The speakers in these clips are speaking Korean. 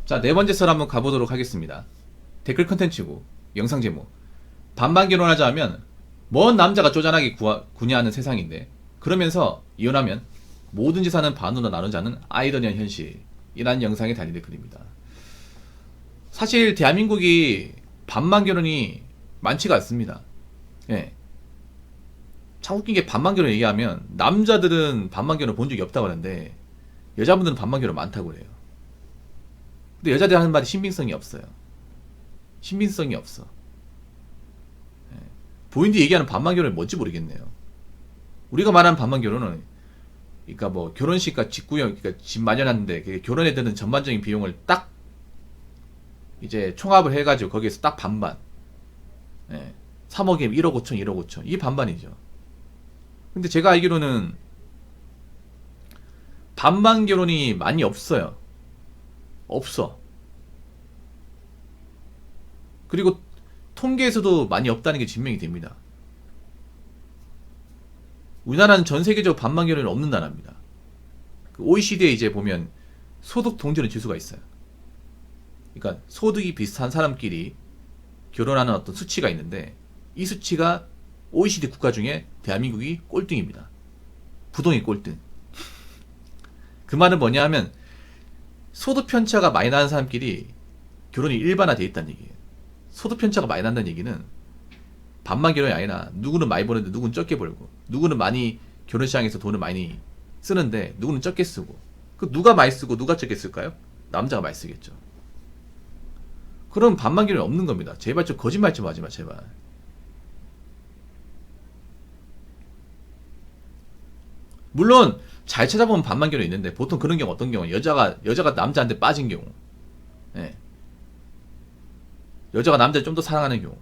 자, 네 번째 썰 한번 가보도록 하겠습니다. 댓글 컨텐츠고 영상 제목. 반반 결혼하자 하면 뭔 남자가 쪼잔하게 구냐하는 세상인데, 그러면서 이혼하면 뭐든지 사는 반으로 나누자는 아이러니한 현실이라는 영상에 달린 댓글입니다. 사실 대한민국이 반반 결혼이 많지가 않습니다. 예. 참 웃긴 게, 반반 결혼 얘기하면 남자들은 반반 결혼 본 적이 없다고 하는데 여자분들은 반반 결혼 많다고 그래요. 근데 여자들이 하는 말이 신빙성이 없어요. 신빙성이 없어. 예. 본인들이 얘기하는 반반 결혼이 뭔지 모르겠네요. 우리가 말하는 반반 결혼은, 그러니까 뭐 결혼식과 직구형, 그러니까 집 마련하는데 결혼에 드는 전반적인 비용을 딱 이제 총합을 해가지고 거기에서 딱 반반. 예. 3억에 1억 5천, 1억 5천. 이게 반반이죠. 근데 제가 알기로는 반반 결혼이 많이 없어요. 없어. 그리고 통계에서도 많이 없다는 게 증명이 됩니다. 우리나라는 전 세계적으로 반반 결혼이 없는 나라입니다. 그 OECD에 이제 보면 소득 동전의 지수가 있어요. 그러니까 소득이 비슷한 사람끼리 결혼하는 어떤 수치가 있는데, 이 수치가 OECD 국가 중에 대한민국이 꼴등입니다. 부동의 꼴등. 그 말은 뭐냐 하면, 소득 편차가 많이 나는 사람끼리 결혼이 일반화되어 있다는 얘기예요. 소득 편차가 많이 난다는 얘기는 반반 결혼이 아니라, 누구는 많이 버는데 누구는 적게 벌고, 누구는 많이 결혼시장에서 돈을 많이 쓰는데 누구는 적게 쓰고, 그 누가 많이 쓰고 누가 적게 쓸까요? 남자가 많이 쓰겠죠. 그럼 반반 결혼이 없는 겁니다. 제발 좀 거짓말 좀 하지 마, 제발. 물론 잘 찾아보면 반반 결혼이 있는데, 보통 그런 경우 어떤 경우, 여자가 남자한테 빠진 경우, 예. 여자가 남자를 좀 더 사랑하는 경우,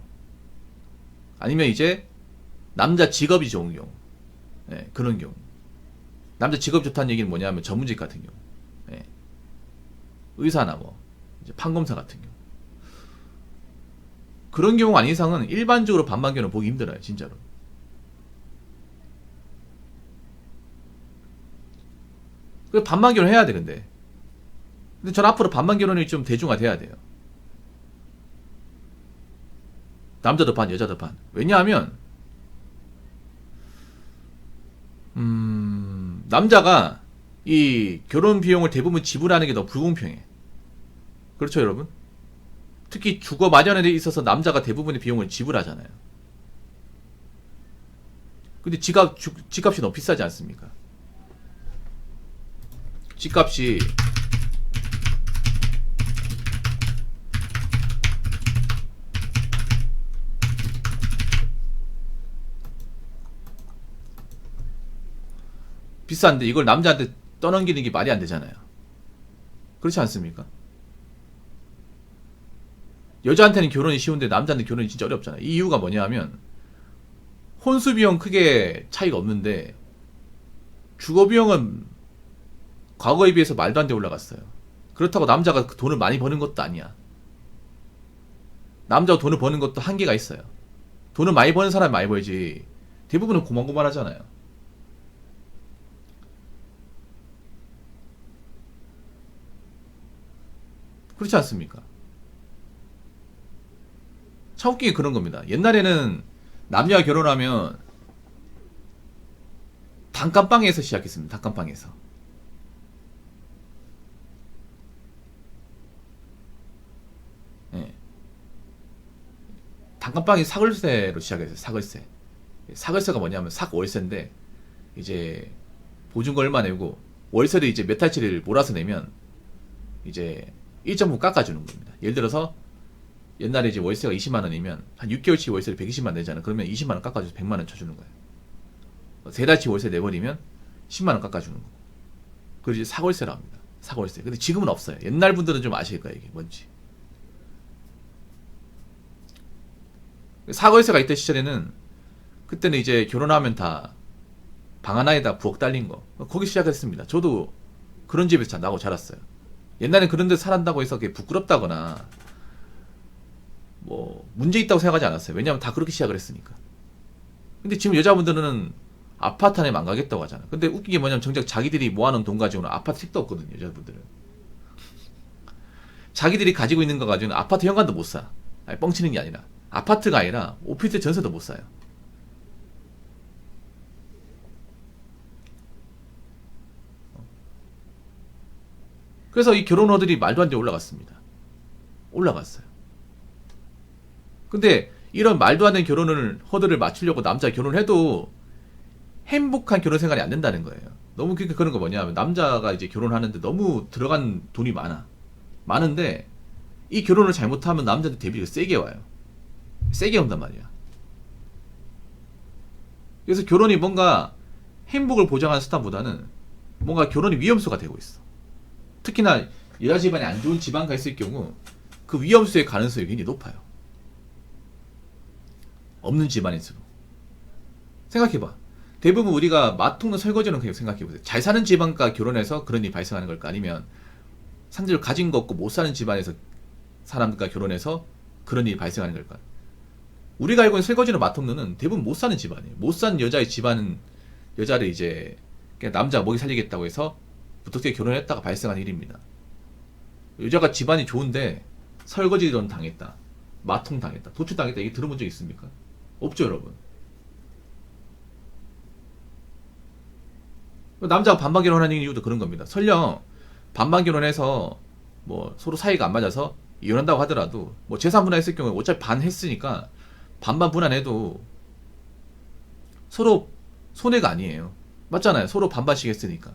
아니면 이제 남자 직업이 좋은 경우, 예, 그런 경우. 남자 직업 좋다는 얘기는 뭐냐면 전문직 같은 경우, 예. 의사나 뭐 이제 판검사 같은 경우, 그런 경우 아닌 이상은 일반적으로 반반 결혼 보기 힘들어요, 진짜로. 그 반반 결혼 해야 돼, 근데 전 앞으로 반반 결혼이 좀 대중화돼야 돼요. 남자도 반, 여자도 반. 왜냐하면 남자가 이 결혼 비용을 대부분 지불하는 게 너무 불공평해. 그렇죠, 여러분? 특히 주거 마련에 있어서 남자가 대부분의 비용을 지불하잖아요. 근데 집값이 너무 비싸지 않습니까? 집값이 비싼데 이걸 남자한테 떠넘기는 게 말이 안 되잖아요. 그렇지 않습니까? 여자한테는 결혼이 쉬운데 남자한테 결혼이 진짜 어렵잖아요. 이 이유가 뭐냐 하면, 혼수 비용 크게 차이가 없는데 주거 비용은 과거에 비해서 말도 안 돼 올라갔어요. 그렇다고 남자가 그 돈을 많이 버는 것도 아니야. 남자가 돈을 버는 것도 한계가 있어요. 돈을 많이 버는 사람이 많이 벌지, 대부분은 고만고만하잖아요. 그렇지 않습니까? 참 웃기게 그런 겁니다. 옛날에는 남녀가 결혼하면 단칸방에서 시작했습니다. 단칸방에서. 예. 단칸방이 사글세로 시작했어요. 사글세. 사글세가 뭐냐면 삭월세인데, 이제 보증금 얼마 내고 월세를 이제 몇 달치를 몰아서 내면 이제 1.5 깎아주는 겁니다. 예를 들어서 옛날에 이제 월세가 20만 원이면 한 6개월치 월세를 120만 원 내잖아. 그러면 20만 원 깎아줘서 100만 원 쳐주는 거예요. 3달치 월세 내버리면 10만 원 깎아주는 거고. 그걸 이제 사월세라 합니다. 사월세. 근데 지금은 없어요. 옛날 분들은 좀 아실 거예요, 이게 뭔지. 사월세가 있던 시절에는, 그때는 이제 결혼하면 다 방 하나에다 부엌 딸린 거, 거기 시작했습니다. 저도 그런 집에서 나고 자랐어요. 옛날엔 그런 데 살았다고 해서 그게 부끄럽다거나 뭐 문제 있다고 생각하지 않았어요. 왜냐하면 다 그렇게 시작을 했으니까. 근데 지금 여자분들은 아파트 안에 안 가겠다고 하잖아. 근데 웃긴 게 뭐냐면, 정작 자기들이 모아놓은 돈 가지고는 아파트 택도 없거든요, 여자분들은. 자기들이 가지고 있는 거 가지고는 아파트 현관도 못 사. 아니, 뻥치는 게 아니라. 아파트가 아니라 오피스 전세도 못 사요. 그래서 이 결혼허들이 말도 안 되게 올라갔습니다. 올라갔어요. 근데 이런 말도 안 되는 허들을 맞추려고 남자가 결혼을 해도 행복한 결혼 생활이 안 된다는 거예요. 너무 그런 거 뭐냐면 남자가 이제 결혼하는데 너무 들어간 돈이 많은데 이 결혼을 잘못하면 남자한테 대비가 세게 와요. 세게 온단 말이야. 그래서 결혼이 뭔가 행복을 보장하는 수단보다는 뭔가 결혼이 위험수가 되고 있어. 특히나 여자 집안이 안 좋은 집안가 있을 경우 그 위험수의 가능성이 굉장히 높아요. 없는 집안일수록. 생각해봐. 대부분 우리가 마통는 설거지는 그냥 생각해보세요. 잘 사는 집안과 결혼해서 그런 일이 발생하는 걸까? 아니면 상대적으로 가진 거 없고 못 사는 집안에서 사람과 결혼해서 그런 일이 발생하는 걸까? 우리가 알고 있는 설거지는 마통는 대부분 못 사는 집안이에요. 못 사는 여자의 집안은 여자를 이제 그냥 남자가 먹이 살리겠다고 해서 어떻게 결혼했다가 발생한 일입니다. 여자가 집안이 좋은데 설거지를 당했다. 마통 당했다. 도출 당했다. 이게 들어본 적 있습니까? 없죠, 여러분. 남자가 반반 결혼하는 이유도 그런 겁니다. 설령 반반 결혼해서 뭐 서로 사이가 안 맞아서 이혼한다고 하더라도 뭐 재산 분할했을 경우에 어차피 반 했으니까 반반 분할해도 서로 손해가 아니에요. 맞잖아요. 서로 반반씩 했으니까.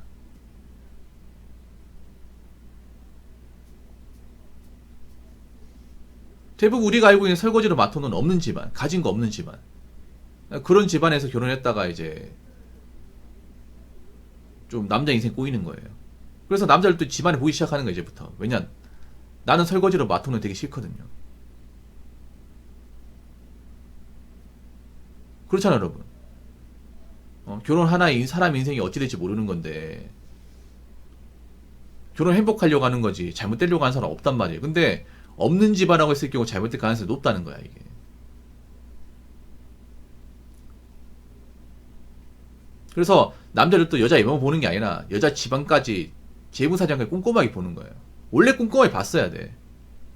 대부분 우리가 알고 있는 설거지로 마통은 없는 집안, 가진 거 없는 집안. 그런 집안에서 결혼했다가 이제 좀 남자 인생 꼬이는 거예요. 그래서 남자들 또 집안에 보기 시작하는 거예요, 이제부터. 왜냐, 나는 설거지로 마통은 되게 싫거든요. 그렇잖아, 여러분. 결혼 하나에 사람 인생이 어찌 될지 모르는 건데, 결혼 행복하려고 하는 거지, 잘못되려고 하는 사람 없단 말이에요. 근데, 없는 집안이라고 했을 경우 잘못될 가능성이 높다는 거야, 이게. 그래서, 남자들도 여자 외모 보는 게 아니라, 여자 집안까지, 재무사정까지 꼼꼼하게 보는 거예요. 원래 꼼꼼하게 봤어야 돼.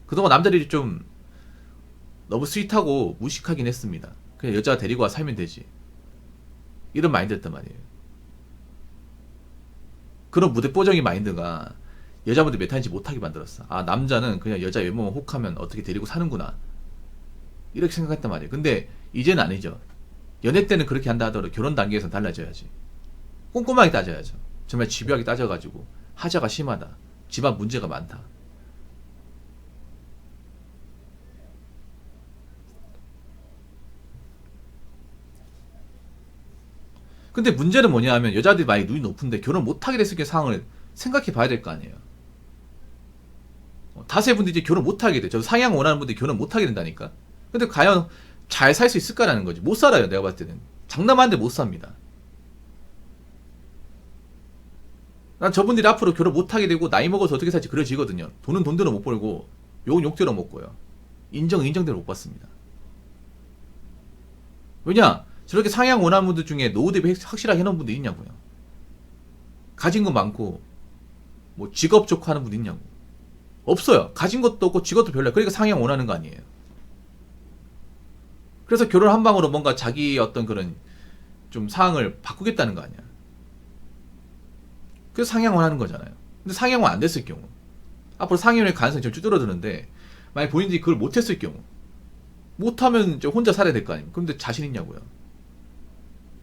그동안 남자들이 좀, 너무 스윗하고 무식하긴 했습니다. 그냥 여자 데리고 와 살면 되지. 이런 마인드였단 말이에요. 그런 무대뽀정이 마인드가 여자분들 메타인지 못하게 만들었어. 아, 남자는 그냥 여자 외모만 혹하면 어떻게 데리고 사는구나. 이렇게 생각했단 말이에요. 근데 이제는 아니죠. 연애 때는 그렇게 한다 하더라도 결혼 단계에서는 달라져야지. 꼼꼼하게 따져야죠. 정말 집요하게 따져가지고 하자가 심하다. 집안 문제가 많다. 근데 문제는 뭐냐 하면 여자들이 많이 눈이 높은데 결혼 못하게 됐을 때 상황을 생각해 봐야 될 거 아니에요. 다수의 분들이 이제 결혼 못하게 돼. 저 상향 원하는 분들이 결혼 못하게 된다니까. 근데 과연 잘 살 수 있을까라는 거지. 못 살아요, 내가 봤을 때는. 장담하는데 못 삽니다. 난 저분들이 앞으로 결혼 못하게 되고 나이 먹어서 어떻게 살지 그려지거든요. 돈은 돈대로 못 벌고 욕은 욕대로 먹고요. 인정은 인정대로 못 받습니다. 왜냐? 저렇게 상향 원하는 분들 중에 노후 대비 확실하게 해놓은 분들 있냐고요. 가진 거 많고 뭐 직업 좋고 하는 분들 있냐고. 없어요. 가진 것도 없고 직업도 별로야. 그러니까 상향 원하는 거 아니에요. 그래서 결혼 한 방으로 뭔가 자기 어떤 그런 좀 상황을 바꾸겠다는 거 아니야. 그래서 상향 원하는 거잖아요. 근데 상향원 안 됐을 경우 앞으로 상향원의 가능성이 좀 줄어드는데 만약 본인들이 그걸 못했을 경우 못하면 이제 혼자 살아야 될 거 아닙니까? 근데 자신 있냐고요.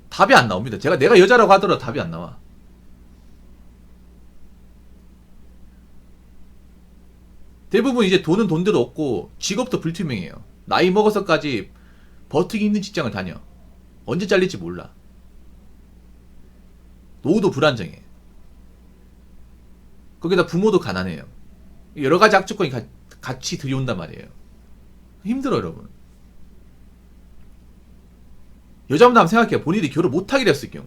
답이 안 나옵니다. 내가 여자라고 하더라도 답이 안 나와. 대부분 이제 돈은 돈대로 없고 직업도 불투명해요. 나이 먹어서까지 버티기 힘든 직장을 다녀. 언제 잘릴지 몰라. 노후도 불안정해. 거기다 부모도 가난해요. 여러 가지 악조건이 같이 들이온단 말이에요. 힘들어, 여러분. 여자분들 한번 생각해요. 본인이 결혼 못하게 됐을 경우.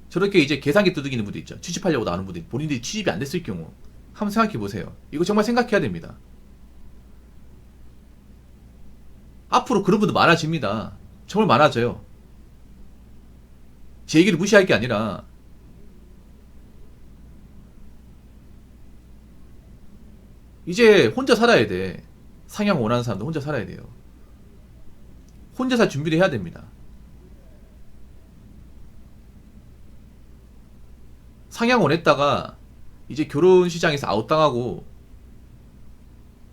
저렇게 이제 계산기 두들기는 분들 있죠. 취직하려고 나오는 분들, 본인들이 취직이 안 됐을 경우. 한번 생각해 보세요. 이거 정말 생각해야 됩니다. 앞으로 그런 분들 많아집니다. 정말 많아져요. 제 얘기를 무시할 게 아니라 이제 혼자 살아야 돼. 상향 원하는 사람도 혼자 살아야 돼요. 혼자 살 준비를 해야 됩니다. 상향 원했다가 이제 결혼 시장에서 아웃당하고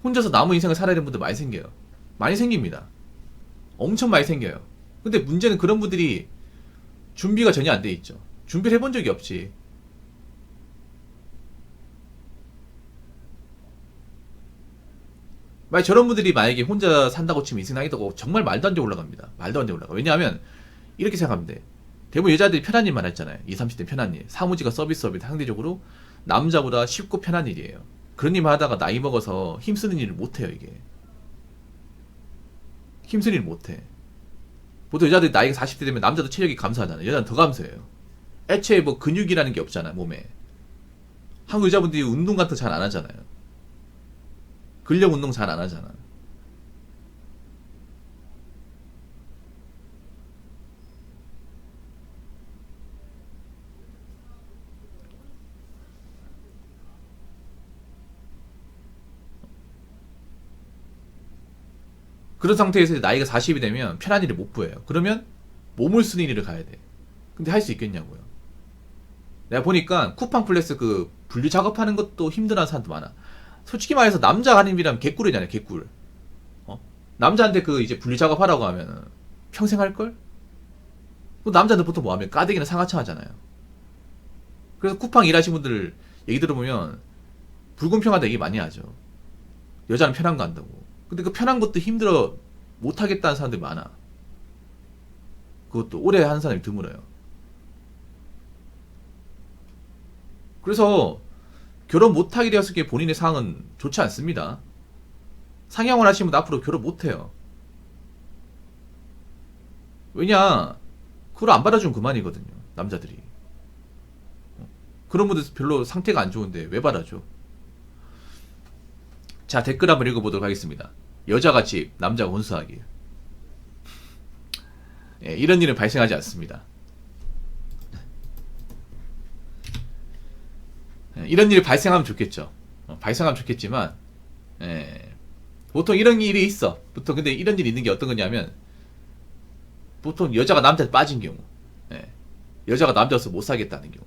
혼자서 남은 인생을 살아야 되는 분들 많이 생겨요. 많이 생깁니다. 엄청 많이 생겨요. 근데 문제는 그런 분들이 준비가 전혀 안 돼 있죠. 준비를 해본 적이 없지. 만약 저런 분들이 만약에 혼자 산다고 치면 인생 나이도 정말 말도 안 돼 올라갑니다. 말도 안 돼 올라가. 왜냐하면 이렇게 생각하면 돼. 대부분 여자들이 편한 일만 했잖아요. 20, 30대 편한 일. 사무직과 서비스업이 상대적으로 남자보다 쉽고 편한 일이에요. 그런 일만 하다가 나이 먹어서 힘쓰는 일을 못해요, 이게. 힘쓰는 일을 못해. 보통 여자들이 나이가 40대 되면 남자도 체력이 감소하잖아요. 여자는 더 감소해요. 애초에 뭐 근육이라는 게 없잖아, 몸에. 한국 여자분들이 운동 같은 거 잘 안 하잖아요. 근력 운동 잘 안 하잖아. 그런 상태에서 나이가 40이 되면 편한 일을 못 구해요. 그러면 몸을 쓰는 일을 가야 돼. 근데 할 수 있겠냐고요. 내가 보니까 쿠팡 플렉스 그 분류 작업하는 것도 힘들어하는 사람도 많아. 솔직히 말해서 남자 하는 일이라면 개꿀이잖아요, 개꿀. 어? 남자한테 그 이제 분류 작업하라고 하면 평생 할걸? 그 남자는 보통 뭐 하면 까대기나 상하차 하잖아요. 그래서 쿠팡 일하시는 분들 얘기 들어보면 불공평하다 얘기 많이 하죠. 여자는 편한 거 한다고. 근데 그 편한 것도 힘들어 못하겠다는 사람들이 많아. 그것도 오래 하는 사람이 드물어요. 그래서 결혼 못하게 되었을 때 본인의 상황은 좋지 않습니다. 상향을 하시면 앞으로 결혼 못해요. 왜냐, 그걸 안 받아주면 그만이거든요, 남자들이. 그런 분들 별로 상태가 안 좋은데 왜 받아줘? 자, 댓글 한번 읽어보도록 하겠습니다. 여자가 집, 남자가 혼수하기. 예, 이런 일은 발생하지 않습니다. 예, 이런 일이 발생하면 좋겠죠. 발생하면 좋겠지만, 예, 보통 이런 일이 있어. 보통 근데 이런 일이 있는 게 어떤 거냐면, 보통 여자가 남자한테 빠진 경우, 예, 여자가 남자로서 못 살겠다는 경우.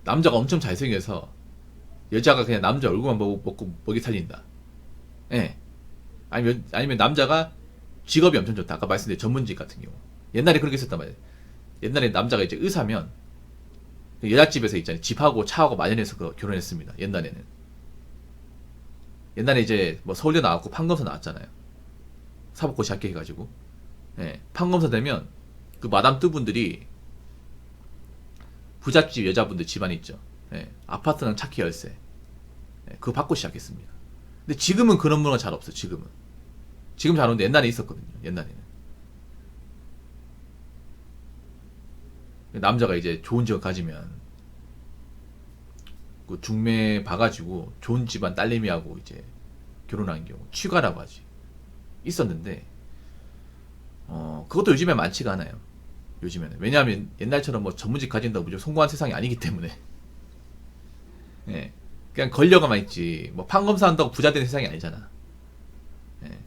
남자가 엄청 잘생겨서 여자가 그냥 남자 얼굴만 먹고 먹이 살린다. 예. 아니면 남자가 직업이 엄청 좋다. 아까 말씀드린 전문직 같은 경우. 옛날에 그렇게 했었단 말이에요. 옛날에 남자가 이제 의사면 여자집에서 있잖아요. 집하고 차하고 마련해서 결혼했습니다. 옛날에는. 옛날에 이제 뭐 서울대 나왔고 판검사 나왔잖아요. 사법고시 합격해가지고. 예. 판검사 되면 그 마담 뜨분들이 부잣집 여자분들 집안에 있죠. 예, 아파트랑 차키 열쇠. 예, 그거 받고 시작했습니다. 근데 지금은 그런 문화가 잘 없어, 지금은. 지금 잘 오는데 옛날에 있었거든요, 옛날에는. 남자가 이제 좋은 직업 가지면, 그 중매 봐가지고 좋은 집안 딸내미하고 이제 결혼하는 경우, 취가라고 하지. 있었는데, 그것도 요즘에 많지가 않아요. 요즘에는. 왜냐하면 옛날처럼 뭐 전문직 가진다고 무조건 성공한 세상이 아니기 때문에. 예. 그냥 권력만 있지. 뭐 판검사 한다고 부자 되는 세상이 아니잖아. 예.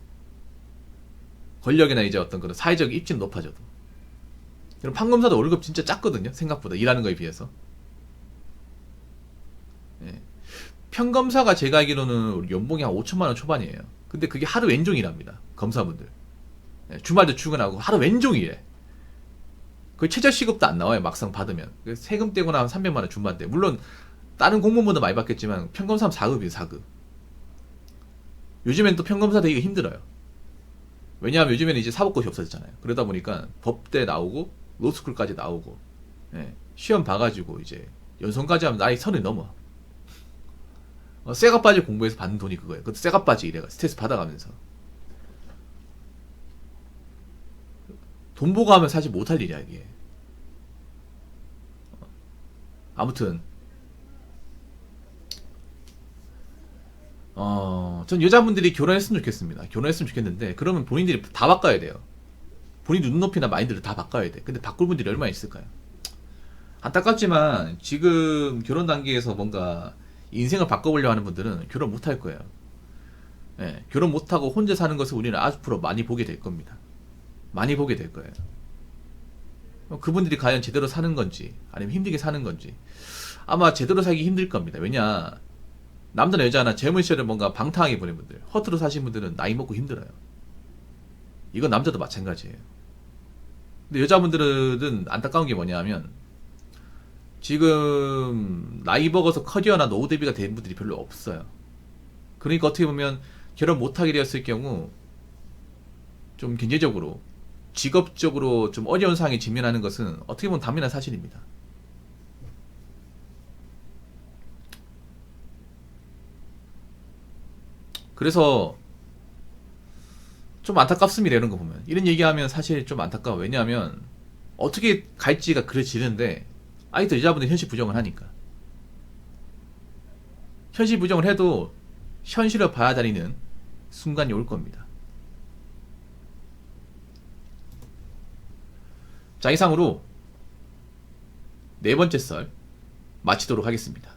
권력이나 이제 어떤 그런 사회적 입지는 높아져도. 그럼 판검사도 월급 진짜 작거든요. 생각보다 일하는 거에 비해서. 예. 평검사가 제가 알기로는 연봉이 한 5천만 원 초반이에요. 근데 그게 하루 왼종이랍니다. 검사분들. 예. 주말도 출근하고 하루 왼종이래. 그 최저시급도 안 나와요. 막상 받으면. 세금 떼고 나면 300만 원 준반대. 물론 다른 공무원보다 많이 받겠지만 평검사는 4급이에요. 4급. 요즘엔 또 평검사 되기가 힘들어요. 왜냐하면 요즘에는 이제 사법고시 없어졌잖아요. 그러다 보니까 법대 나오고 로스쿨까지 나오고, 예, 시험 봐가지고 이제 연수원까지 하면 나이 30 넘어. 쇠가빠지 공부해서 받는 돈이 그거예요. 그것도 쇠가빠지 이래가 스트레스 받아가면서. 돈 보고 하면 사실 못할 일이야, 이게. 아무튼, 전 여자분들이 결혼했으면 좋겠습니다. 결혼했으면 좋겠는데, 그러면 본인들이 다 바꿔야 돼요. 본인 눈높이나 마인드를 다 바꿔야 돼. 근데 바꿀 분들이 얼마나 있을까요? 안타깝지만 지금 결혼 단계에서 뭔가 인생을 바꿔보려고 하는 분들은 결혼 못 할 거예요. 예, 결혼 못하고 혼자 사는 것을 우리는 앞으로 많이 보게 될 겁니다. 많이 보게 될 거예요. 그분들이 과연 제대로 사는 건지 아니면 힘들게 사는 건지 아마 제대로 살기 힘들 겁니다. 왜냐, 남자나 여자나 젊은 시절에 뭔가 방탕하게 보낸 분들, 허투루 사신 분들은 나이 먹고 힘들어요. 이건 남자도 마찬가지예요. 근데 여자분들은 안타까운 게 뭐냐면 지금 나이 먹어서 커리어나 노후 대비가 된 분들이 별로 없어요. 그러니까 어떻게 보면 결혼 못하게 되었을 경우 좀 경제적으로 직업적으로 좀 어려운 상황에 직면하는 것은 어떻게 보면 당면한 사실입니다. 그래서 좀 안타깝습니다. 이런 거 보면 이런 얘기하면 사실 좀 안타까워. 왜냐하면 어떻게 갈지가 그려지는데 아직도 여자분들 현실 부정을 하니까 현실 부정을 해도 현실을 봐야 다니는 순간이 올 겁니다. 자, 이상으로 네 번째 썰 마치도록 하겠습니다.